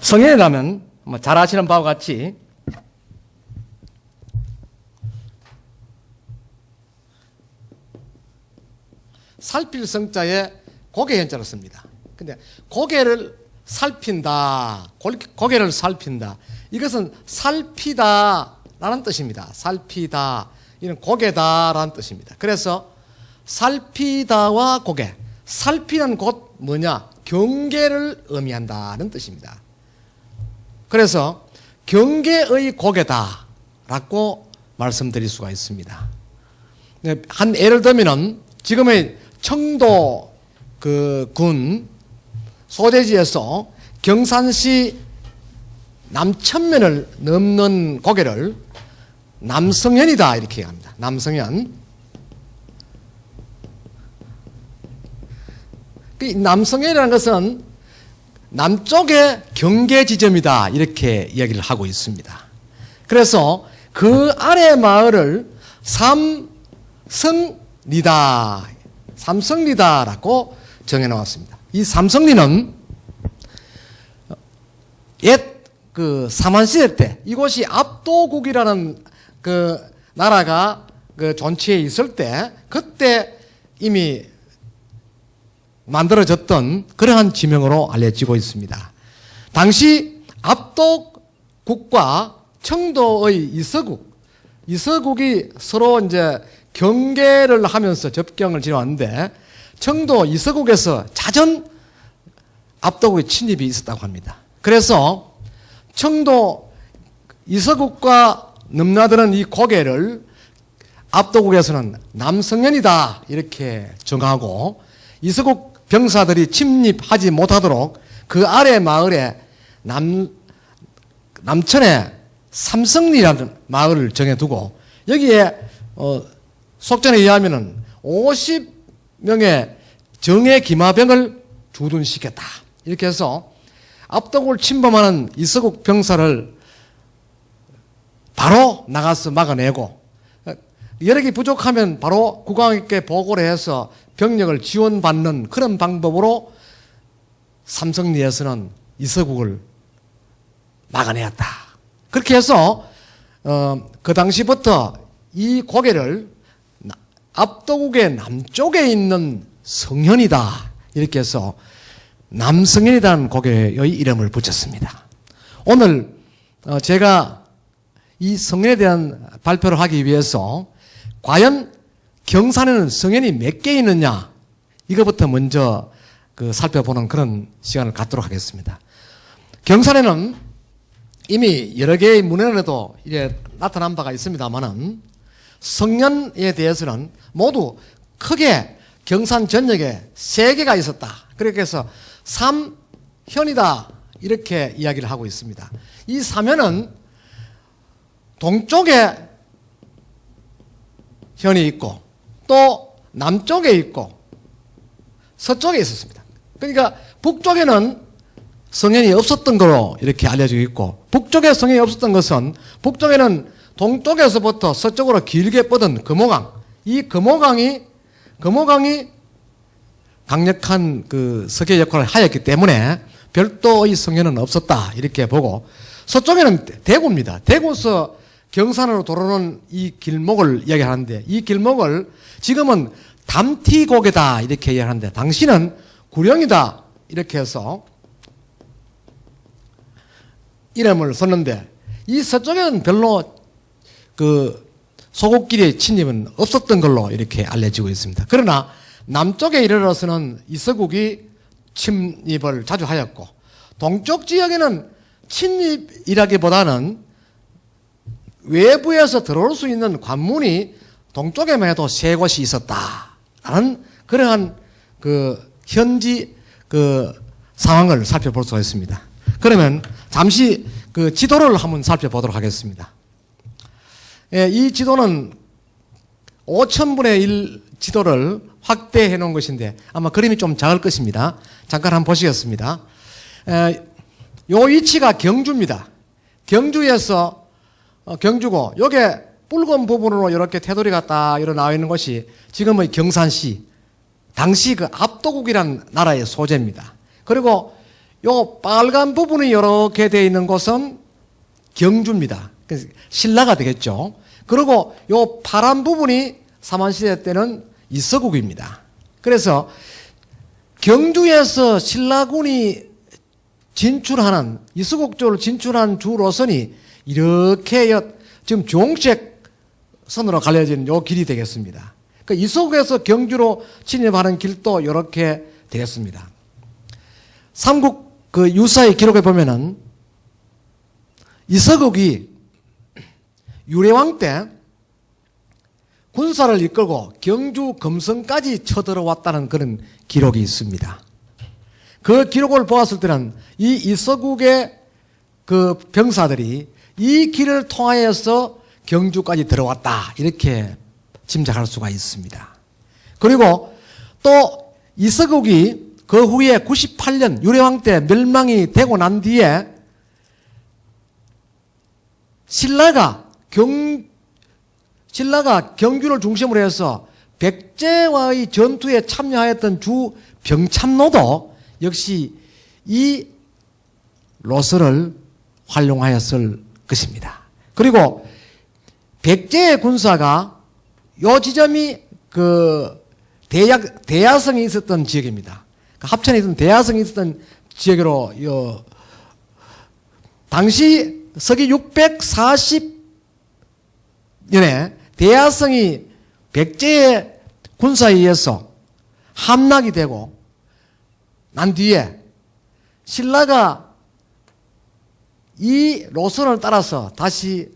성현이라면 잘 아시는 바와 같이 살필 성자에 고개 현자를 씁니다. 근데 고개를 살핀다, 고개를 살핀다. 이것은 살피다라는 뜻입니다. 살피다. 이는 고개다라는 뜻입니다. 그래서 살피다와 고개. 살피는 곧 뭐냐? 경계를 의미한다는 뜻입니다. 그래서 경계의 고개다라고 말씀드릴 수가 있습니다. 한 예를 들면은 지금의 청도 군 소재지에서 경산시 남천면을 넘는 고개를 남성현이다 이렇게 합니다. 남성현. 남성현이라는 것은 남쪽의 경계 지점이다 이렇게 이야기를 하고 있습니다. 그래서 그 아래 마을을 삼성리다라고 정해놓았습니다. 이 삼성리는 옛 삼한시대 때 이곳이 압도국이라는 나라가 존치해 있을 때 그때 이미 만들어졌던 그러한 지명으로 알려지고 있습니다. 당시 압도국과 청도의 이서국이 서로 이제 경계를 하면서 접경을 지어왔는데 청도 이서국에서 잦은 압도국의 침입이 있었다고 합니다. 그래서 청도 이서국과 넘나드는 이 고개를 압도국에서는 남성현이다 이렇게 정하고 이서국 병사들이 침입하지 못하도록 그 아래 마을에 남천에 삼성리라는 마을을 정해두고 여기에 속전에 의하면은 50명의 정예 기마병을 주둔시켰다. 이렇게 해서 압도국을 침범하는 이서국 병사를 바로 나가서 막아내고 여력이 부족하면 바로 국왕에게 보고를 해서 병력을 지원받는 그런 방법으로 삼성리에서는 이서국을 막아내었다. 그렇게 해서 그 당시부터 이 고개를 압도국의 남쪽에 있는 성현이다 이렇게 해서 남성현이라는 고개의 이름을 붙였습니다. 오늘 제가 이 성현에 대한 발표를 하기 위해서 과연 경산에는 성현이 몇 개 있느냐 이것부터 먼저 살펴보는 그런 시간을 갖도록 하겠습니다. 경산에는 이미 여러 개의 문헌에도 이제 나타난 바가 있습니다만은 성현에 대해서는 모두 크게 경산 전역에 3개가 있었다. 그렇게 해서 삼현이다 이렇게 이야기를 하고 있습니다. 이 삼현은 동쪽에 현이 있고 또 남쪽에 있고 서쪽에 있었습니다. 그러니까 북쪽에는 성현이 없었던 거로 이렇게 알려지고 있고 북쪽에 성현이 없었던 것은 북쪽에는 동쪽에서부터 서쪽으로 길게 뻗은 금호강, 이 금호강이 강력한 석의 역할을 하였기 때문에 별도의 성현은 없었다 이렇게 보고 서쪽에는 대구입니다. 대구에서 경산으로 돌아오는 이 길목을 이야기하는데 이 길목을 지금은 담티고개다 이렇게 이야기하는데 당시는 구령이다 이렇게 해서 이름을 썼는데 이 서쪽에는 별로 소국길의 침입은 없었던 걸로 이렇게 알려지고 있습니다. 그러나 남쪽에 이르러서는 이서국이 침입을 자주 하였고 동쪽 지역에는 침입이라기보다는 외부에서 들어올 수 있는 관문이 동쪽에만 해도 3곳이 있었다라는 그러한 현지 상황을 살펴볼 수가 있습니다. 그러면 잠시 지도를 한번 살펴보도록 하겠습니다. 이 지도는 5,000분의 1 지도를 확대해 놓은 것인데 아마 그림이 좀 작을 것입니다. 잠깐 한번 보시겠습니다. 요 위치가 경주입니다. 경주에서 경주고 요게 붉은 부분으로 이렇게 테두리가 딱 나와 있는 것이 지금의 경산시 당시 압도국이라는 나라의 소재입니다. 그리고 요 빨간 부분이 이렇게 되어 있는 곳은 경주입니다. 그래서 신라가 되겠죠. 그리고 요 파란 부분이 사만시대 때는 이서국입니다. 그래서 경주에서 신라군이 진출하는, 이서국 쪽으로 진출한 주 노선이 이렇게 지금 주홍색 선으로 갈려진 요 길이 되겠습니다. 그러니까 이서국에서 경주로 진입하는 길도 이렇게 되겠습니다. 삼국 그 유사의 기록에 보면은 이서국이 유래왕 때 군사를 이끌고 경주 금성까지 쳐들어왔다는 그런 기록이 있습니다. 그 기록을 보았을 때는 이 이서국의 그 병사들이 이 길을 통하여서 경주까지 들어왔다, 이렇게 짐작할 수가 있습니다. 그리고 또 이서국이 그 후에 98년 유래왕 때 멸망이 되고 난 뒤에 신라가 경주를 중심으로 해서 백제와의 전투에 참여하였던 주 병참로도 역시 이 노선을 활용하였을 것입니다. 그리고 백제의 군사가 요 지점이 그 대야성이 있었던 지역입니다. 합천에 있던 대야성이 있었던 지역으로 당시 서기 640년에 대야성이 백제의 군사에 의해서 함락이 되고 난 뒤에 신라가 이 노선을 따라서 다시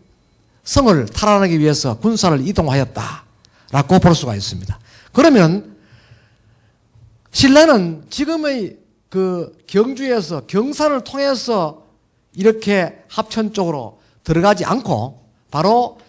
성을 탈환하기 위해서 군사를 이동하였다라고 볼 수가 있습니다. 그러면 신라는 지금의 그 경주에서 경산을 통해서 이렇게 합천 쪽으로 들어가지 않고 바로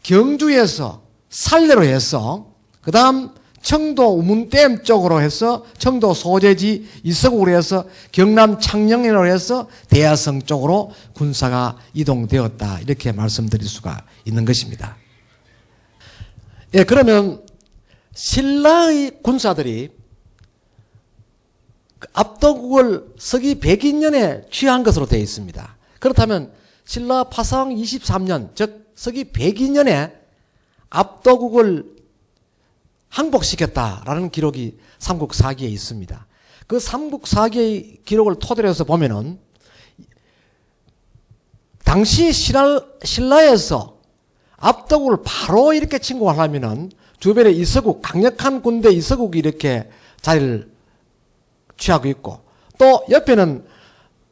경주에서 살례로 해서 그 다음 청도 우문댐 쪽으로 해서 청도 소재지 이서국으로 해서 경남 창녕으로 해서 대야성 쪽으로 군사가 이동되었다, 이렇게 말씀드릴 수가 있는 것입니다. 예, 그러면 신라의 군사들이 압도국을 서기 102년에 취한 것으로 되어 있습니다. 그렇다면 신라 파상 23년, 즉 서기 102년에 압도국을 항복시켰다라는 기록이 삼국사기에 있습니다. 그 삼국사기의 기록을 토대로 해서 보면은 당시 신라에서 압도국을 바로 이렇게 침공하려면은 주변에 이서국, 강력한 군대 이서국이 이렇게 자리를 취하고 있고 또 옆에는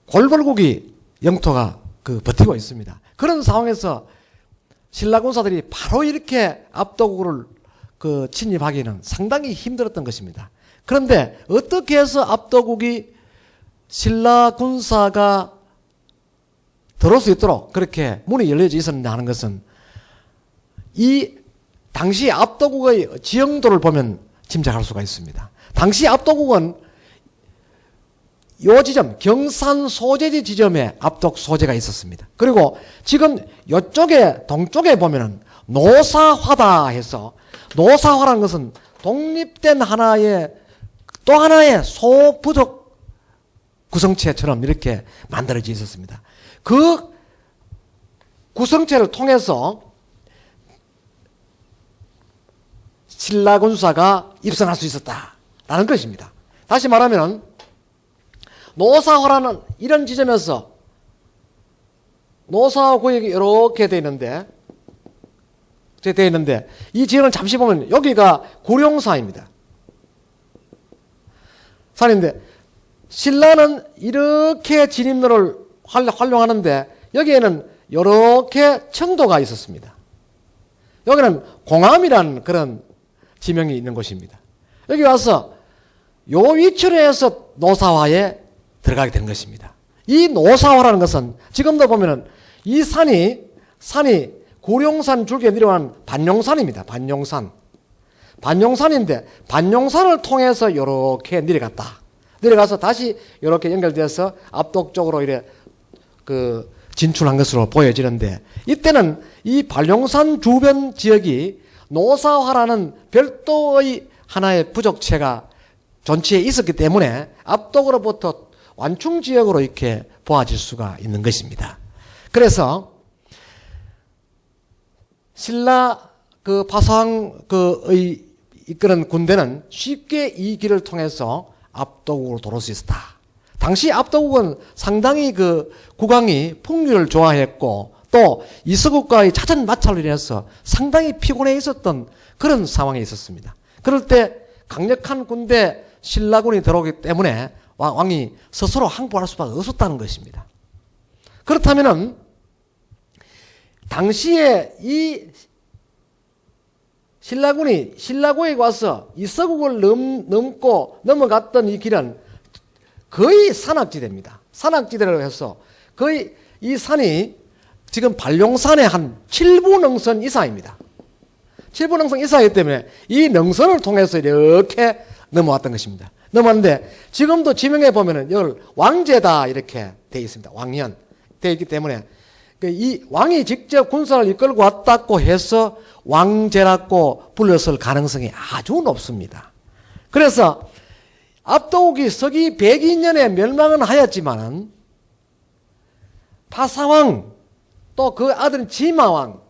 골벌국이 영토가 버티고 있습니다. 그런 상황에서 신라 군사들이 바로 이렇게 압도국을 침입하기는 상당히 힘들었던 것입니다. 그런데 어떻게 해서 압도국이 신라 군사가 들어올 수 있도록 그렇게 문이 열려져 있었느냐 하는 것은 이 당시 압도국의 지형도를 보면 짐작할 수가 있습니다. 당시 압도국은 요 지점, 경산 소재지 지점에 압독 소재가 있었습니다. 그리고 지금 이쪽에 동쪽에 보면은 노사화다 해서, 노사화라는 것은 독립된 하나의 또 하나의 소부족 구성체처럼 이렇게 만들어져 있었습니다. 그 구성체를 통해서 신라 군사가 입성할 수 있었다라는 것입니다. 다시 말하면 노사화라는 이런 지점에서 노사화 구역이 이렇게 되어 있는데 이 지역을 잠시 보면 여기가 구룡사입니다. 산인데 신라는 이렇게 진입로를 활용하는데 여기에는 이렇게 청도가 있었습니다. 여기는 공암이라는 그런 지명이 있는 곳입니다. 여기 와서 요 위치로 해서 노사화에 들어가게 된 것입니다. 이 노사화라는 것은 지금도 보면은 이 산이 구룡산 줄기에 내려가는 반용산입니다. 반용산인데 반용산을 통해서 이렇게 내려가서 다시 이렇게 연결돼서 압독 쪽으로 이래 진출한 것으로 보여지는데 이때는 이 반용산 주변 지역이 노사화라는 별도의 하나의 부족체가 존치해 있었기 때문에 압독으로부터 완충 지역으로 이렇게 보아질 수가 있는 것입니다. 그래서 신라 그 파사왕 그의 이끄는 군대는 쉽게 이 길을 통해서 압도국으로 도를 수 있었다. 당시 압도국은 상당히 그 국왕이 풍류를 좋아했고 또 이서국과의 잦은 마찰로 인해서 상당히 피곤해 있었던 그런 상황에 있었습니다. 그럴 때 강력한 군대 신라군이 들어오기 때문에 왕이 스스로 항복할 수밖에 없었다는 것입니다. 그렇다면은 당시에 이 신라군이 신라고에 와서 이서국을 넘고 넘어갔던 이 길은 거의 산악지대입니다. 산악지대로 해서 거의 이 산이 지금 발룡산의 한 7부 능선 이상입니다. 7부 능선 이상이기 때문에 이 능선을 통해서 이렇게 넘어왔던 것입니다. 넘어왔는데 지금도 지명해 보면은 이걸 왕제다 이렇게 되어 있습니다. 왕년 되어 있기 때문에 이 왕이 직접 군사를 이끌고 왔다고 해서 왕제라고 불렸을 가능성이 아주 높습니다. 그래서 압도국이 서기 102년에 멸망은 하였지만은 파사왕 또 그 아들 지마왕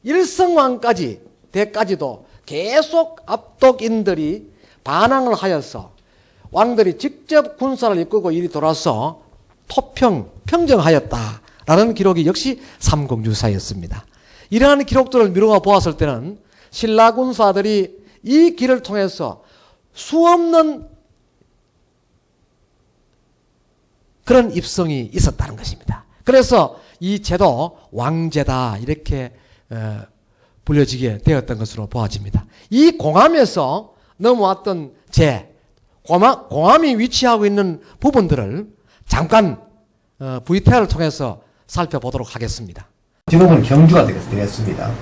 일성왕까지 때까지도 계속 압독인들이 반항을 하여서 왕들이 직접 군사를 이끌고 이리 돌아서 평정하였다라는 기록이 역시 삼국유사였습니다. 이러한 기록들을 미루어 보았을 때는 신라 군사들이 이 길을 통해서 수없는 그런 입성이 있었다는 것입니다. 그래서 이 제도 왕제다 이렇게 불려지게 되었던 것으로 보아집니다. 이 공암에서 넘어왔던 공암이 위치하고 있는 부분들을 잠깐 VTR을 통해서 살펴보도록 하겠습니다. 지금은 경주가 되겠습니다.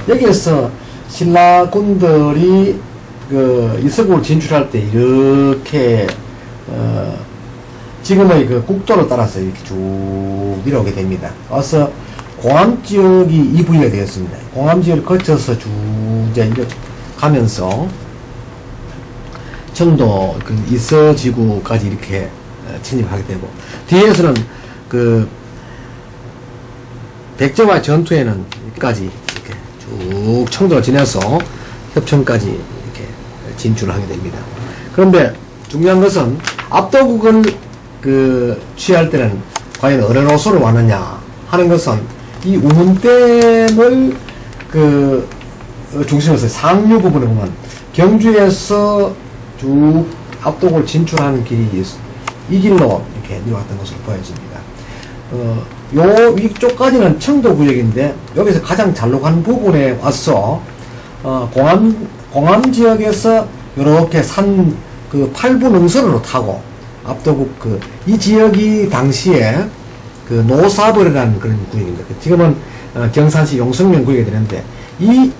여기에서 신라군들이 그 이서국을 진출할 때 이렇게 지금의 그 국도를 따라서 이렇게 쭉 내려오게 됩니다. 와서 공암 지역이 이 부위가 되었습니다. 공암 지역을 거쳐서 쭉 이제 가면서 청도 그 이서지구까지 이렇게 진입하게 되고 뒤에서는 그 백제와의 전투에는 여기까지 이렇게 쭉 청도를 지나서 협천까지 이렇게 진출을 하게 됩니다. 그런데 중요한 것은 압도국을 그 취할 때는 과연 어느 노선으로 왔느냐 하는 것은 이 우문댐을 그 중심에서 상류 부분을 보면 경주에서 쭉 압독을 진출하는 길이 이 길로 이렇게 내려왔던 것으로 보여집니다. 요 위쪽까지는 청도 구역인데 여기서 가장 잘로 간 부분에 와서 공암 지역에서 이렇게 산 그 8부 능선으로 타고 압도국 이 지역이 당시에 그 노사벌이라는 그런 구역입니다. 지금은 경산시 용성면 구역이 되는데 이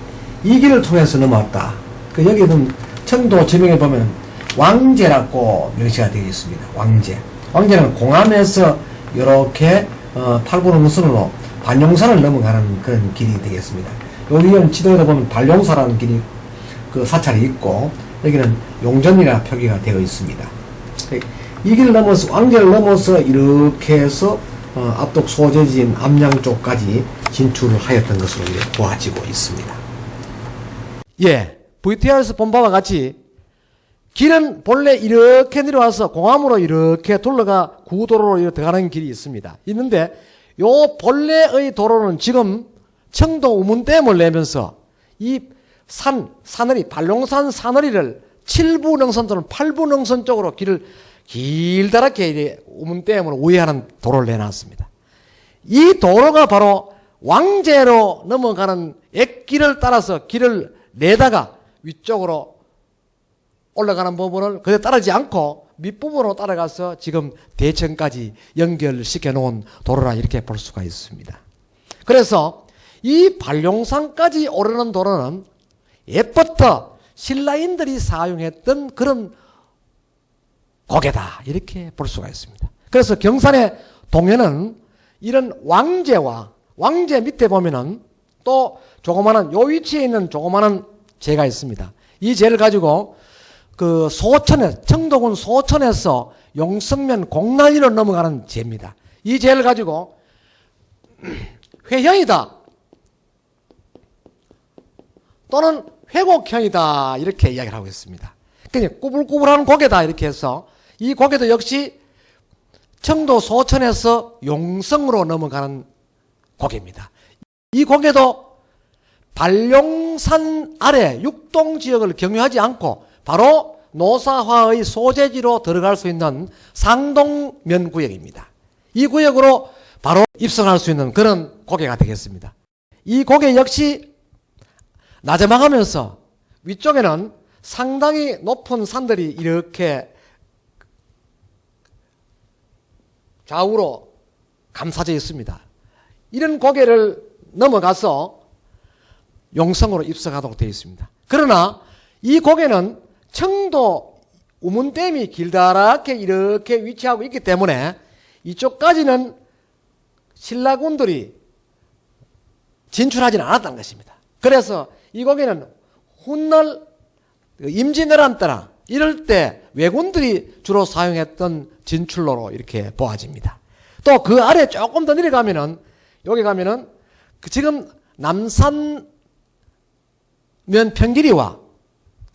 길을 통해서 넘어왔다. 여기는 청도 지명에 보면 왕제라고 명시가 되어 있습니다. 왕제는 공암에서 이렇게 8부 능선으로 반용산을 넘어가는 그런 길이 되겠습니다. 여기는 지도에다 보면 반용사라는 길이 그 사찰이 있고 여기는 용전이라 표기가 되어 있습니다. 이 길을 넘어서 왕제를 넘어서 이렇게 해서 압독 소재지인 암양 쪽까지 진출을 하였던 것으로 보아지고 있습니다. 예, VTR에서 본 바와 같이 길은 본래 이렇게 내려와서 공암으로 이렇게 둘러가 구도로로 이렇게 들어가는 길이 있습니다. 있는데 요 본래의 도로는 지금 청도 우문댐을 내면서 이 사너리 발룡산 사너리를 7부 능선 또는 8부 능선 쪽으로 길을 길다랗게 우문댐으로 우회하는 도로를 내놨습니다. 이 도로가 바로 왕제로 넘어가는 액길을 따라서 길을 내다가 위쪽으로 올라가는 부분을 그대로 따르지 않고 밑부분으로 따라가서 지금 대천까지 연결시켜 놓은 도로라 이렇게 볼 수가 있습니다. 그래서 이 발룡산까지 오르는 도로는 옛부터 신라인들이 사용했던 그런 고개다 이렇게 볼 수가 있습니다. 그래서 경산의 동해는 이런 왕제 밑에 보면은 또 조그마한 요 위치에 있는 조그마한 제가 있습니다. 이 제를 가지고 그 청도군 소천에서 용성면 공난리로 넘어가는 죄입니다. 이 죄를 가지고 회형이다 또는 회곡형이다 이렇게 이야기를 하고 있습니다. 그러니까 꾸불꾸불한 고개다 이렇게 해서 이 고개도 역시 청도 소천에서 용성으로 넘어가는 고개입니다. 이 고개도 발룡산 아래 육동지역을 경유하지 않고 바로 노사화의 소재지로 들어갈 수 있는 상동면 구역입니다. 이 구역으로 바로 입성할 수 있는 그런 고개가 되겠습니다. 이 고개 역시 나저망하면서 위쪽에는 상당히 높은 산들이 이렇게 좌우로 감싸져 있습니다. 이런 고개를 넘어가서 용성으로 입성하도록 되어 있습니다. 그러나 이 고개는 청도 우문댐이 길다랗게 이렇게 위치하고 있기 때문에 이쪽까지는 신라군들이 진출하지는 않았다는 것입니다. 그래서 이 고개는 훗날 임진왜란 때나 이럴 때 왜군들이 주로 사용했던 진출로로 이렇게 보아집니다. 또 그 아래 조금 더 내려가면은 여기 가면은 지금 남산면 평길이와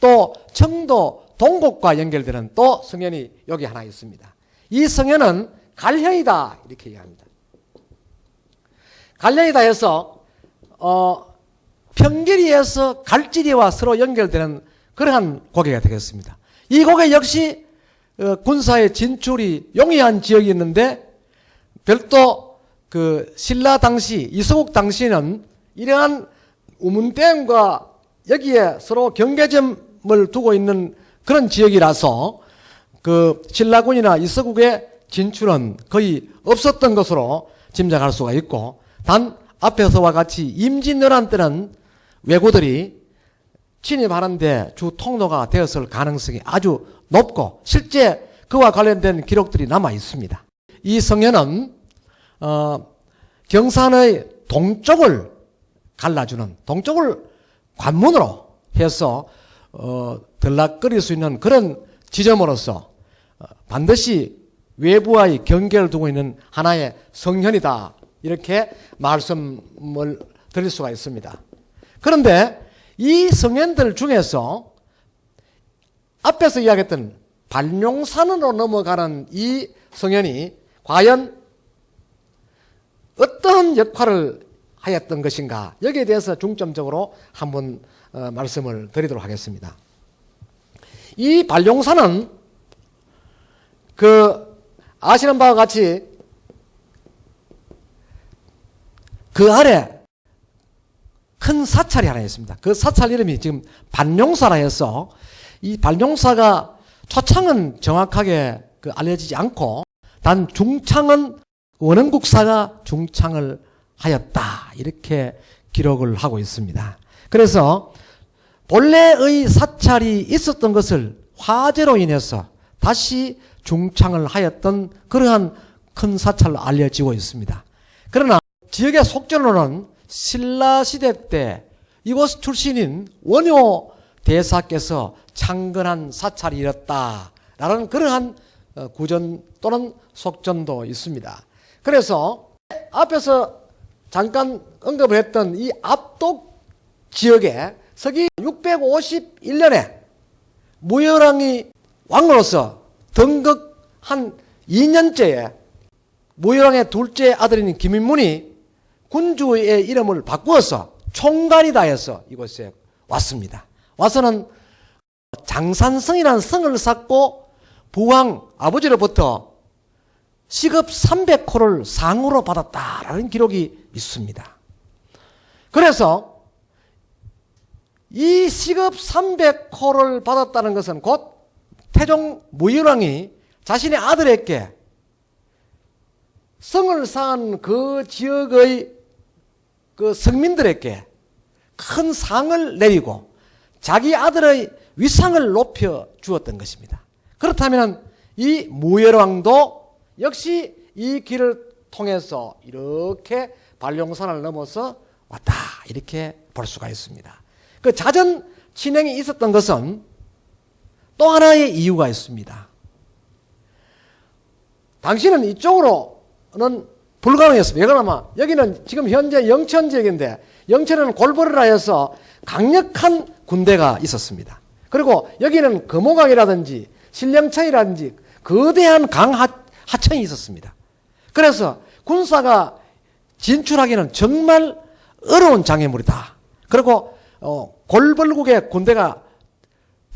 또 청도 동곡과 연결되는 또 성현이 여기 하나 있습니다. 이 성현은 갈현이다 이렇게 얘기합니다. 갈현이다 해서 평길이에서 갈지리와 서로 연결되는 그러한 고개가 되겠습니다. 이 고개 역시 군사의 진출이 용이한 지역이었는데 별도 그 신라 당시 이서국 당시는 이러한 우문댐과 여기에 서로 경계점을 두고 있는 그런 지역이라서 그 신라군이나 이서국의 진출은 거의 없었던 것으로 짐작할 수가 있고, 단 앞에서와 같이 임진왜란 때는 왜구들이 진입하는데 주 통로가 되었을 가능성이 아주 높고 실제 그와 관련된 기록들이 남아 있습니다. 이 성현은 경산의 동쪽을 갈라주는, 동쪽을 관문으로 해서 들락거릴 수 있는 그런 지점으로서 반드시 외부와의 경계를 두고 있는 하나의 성현이다 이렇게 말씀을 드릴 수가 있습니다. 그런데 이 성현들 중에서 앞에서 이야기했던 발룡산으로 넘어가는 이 성현이 과연 어떤 역할을 하였던 것인가, 여기에 대해서 중점적으로 한번 말씀을 드리도록 하겠습니다. 이 발룡산은 아시는 바와 같이 그 아래 큰 사찰이 하나 있습니다. 그 사찰 이름이 지금 반룡사라 해서 이 반룡사가 초창은 정확하게 알려지지 않고 단 중창은 원흥국사가 중창을 하였다 이렇게 기록을 하고 있습니다. 그래서 본래의 사찰이 있었던 것을 화재로 인해서 다시 중창을 하였던 그러한 큰 사찰로 알려지고 있습니다. 그러나 지역의 속전로는 신라시대 때 이곳 출신인 원효 대사께서 창건한 사찰이었다라는 그러한 구전 또는 속전도 있습니다. 그래서 앞에서 잠깐 언급을 했던 이 압독 지역에 서기 651년에 무열왕이 왕으로서 등극 한 2년째에 무열왕의 둘째 아들인 김인문이 군주의 이름을 바꾸어서 총관이다 해서 이곳에 왔습니다. 와서는 장산성이라는 성을 쌓고 부왕 아버지로부터 시급 300호를 상으로 받았다라는 기록이 있습니다. 그래서 이 시급 300호를 받았다는 것은 곧 태종 무열왕이 자신의 아들에게 성을 쌓은 그 지역의 그 성민들에게 큰 상을 내리고 자기 아들의 위상을 높여 주었던 것입니다. 그렇다면 이 무열왕도 역시 이 길을 통해서 이렇게 발룡산을 넘어서 왔다 이렇게 볼 수가 있습니다. 그 잦은 친행이 있었던 것은 또 하나의 이유가 있습니다. 당시는 이쪽으로는 불가능했습니다. 왜 그러냐면 여기는 지금 현재 영천 지역인데 영천은 골벌이라 해서 강력한 군대가 있었습니다. 그리고 여기는 금호강이라든지 신령천이라든지 거대한 강 하천이 있었습니다. 그래서 군사가 진출하기는 정말 어려운 장애물이다. 그리고 골벌국의 군대가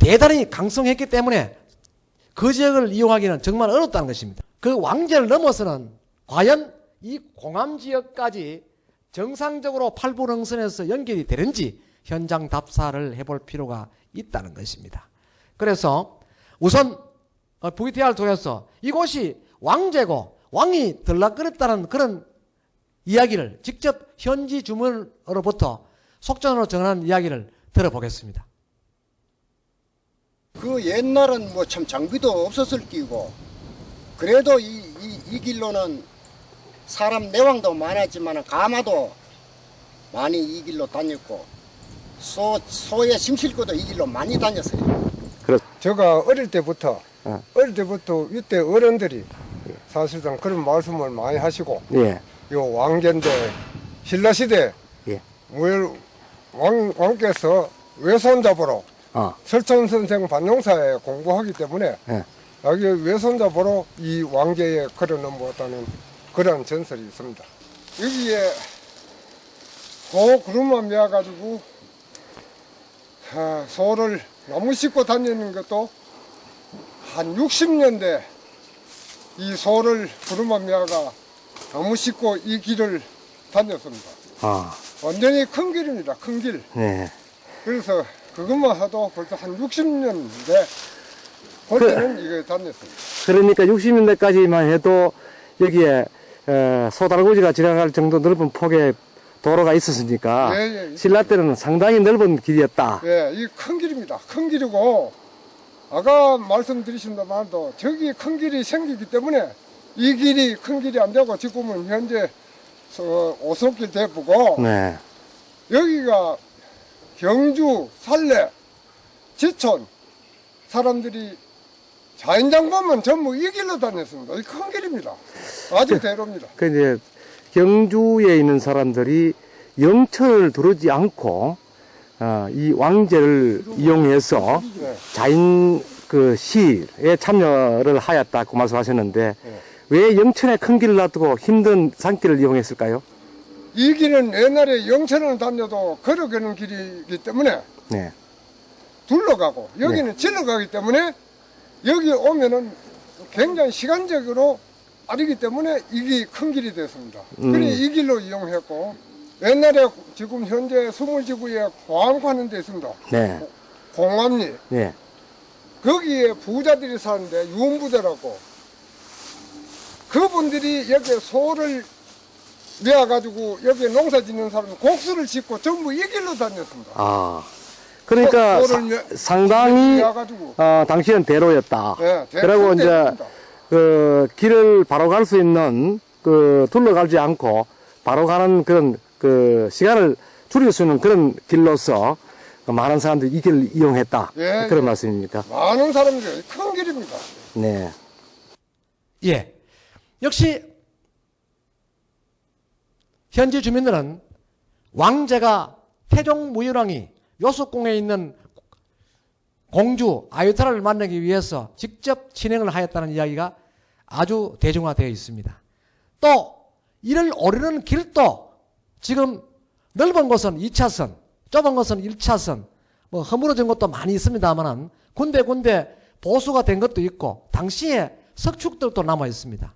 대단히 강성했기 때문에 그 지역을 이용하기는 정말 어렵다는 것입니다. 그 왕제를 넘어서는 과연 이 공암지역까지 정상적으로 팔부릉선에서 연결이 되는지 현장 답사를 해볼 필요가 있다는 것입니다. 그래서 우선 VTR을 통해서 이곳이 왕제고 왕이 들락거렸다는 그런 이야기를 직접 현지 주민으로부터 속전으로 전하는 이야기를 들어보겠습니다. 그 옛날은 뭐 참 장비도 없었을 끼고 그래도 이 길로는 사람 내왕도 많았지만 가마도 많이 이 길로 다녔고 소에 짐 싣고도 이 길로 많이 다녔어요. 제가 어릴 때부터 이때 어른들이 사실상 그런 말씀을 많이 하시고 예. 요 왕제인데 신라시대 예. 왕께서 외손잡으로 어. 설천선생 반용사에 공부하기 때문에 예. 여기 외손잡으로 이 왕제에 걸어 넘어왔다는 그런 전설이 있습니다. 여기에 소 그릇만 메어가지고 소를 나무 싣고 다니는 것도 한 60년대 이 소를 그릇만 메어가 나무 싣고 이 길을 다녔습니다. 아. 완전히 큰 길입니다. 큰 길. 네. 그래서 그것만 해도 벌써 한 60년대 그때는 이거 다녔습니다. 그러니까 60년대까지만 해도 여기에 소달구지가 지나갈 정도 넓은 폭의 도로가 있었으니까 예, 예. 신라 때는 상당히 넓은 길이었다. 예, 이 큰 길입니다. 큰 길이고 아까 말씀드리신다만도 저기 큰 길이 생기기 때문에 이 길이 큰 길이 안 되고 지금은 현재 오솔길 대부고 네. 여기가 경주, 산내, 지촌 사람들이 자연장 보면 전부 이 길로 다녔습니다. 이 큰 길입니다. 아주 대로입니다. 그 이제 경주에 있는 사람들이 영천을 두르지 않고 이 왕제를 이용해서 네. 자인 그 시에 참여를 하였다고 말씀하셨는데 네. 왜 영천에 큰 길을 놔두고 힘든 산길을 이용했을까요? 이 길은 옛날에 영천을 다녀도 걸어가는 길이기 때문에 네. 둘러가고 여기는 질러가기 때문에 여기 오면은 굉장히 시간적으로 빠르기 때문에 이게 큰 길이 됐습니다. 그래 이 길로 이용했고 옛날에 지금 현재 수물지구에 공암하는 데 있습니다. 네. 공암리 네. 거기에 부자들이 사는데 유흥부대라고 그분들이 여기 소를 메어가지고 여기 농사 짓는 사람 곡수를 짓고 전부 이 길로 다녔습니다. 아. 그러니까 상당히 메어가지고 당시엔 대로였다. 네, 그리고 이제 대로입니다. 그 길을 바로 갈 수 있는 그 둘러가지 않고 바로 가는 그런 그 시간을 줄일 수 있는 그런 길로서 많은 사람들이 이 길을 이용했다. 예, 그런 예. 말씀입니까? 많은 사람들이 큰 길입니다. 네. 예. 역시 현지 주민들은 왕제가 태종 무일왕이 요속궁에 있는 공주 아유타를 만나기 위해서 직접 진행을 하였다는 이야기가 아주 대중화되어 있습니다. 또 이를 오르는 길도 지금 넓은 곳은 2차선, 좁은 곳은 1차선, 뭐 허물어진 것도 많이 있습니다만 군데군데 보수가 된 것도 있고 당시에 석축들도 남아 있습니다.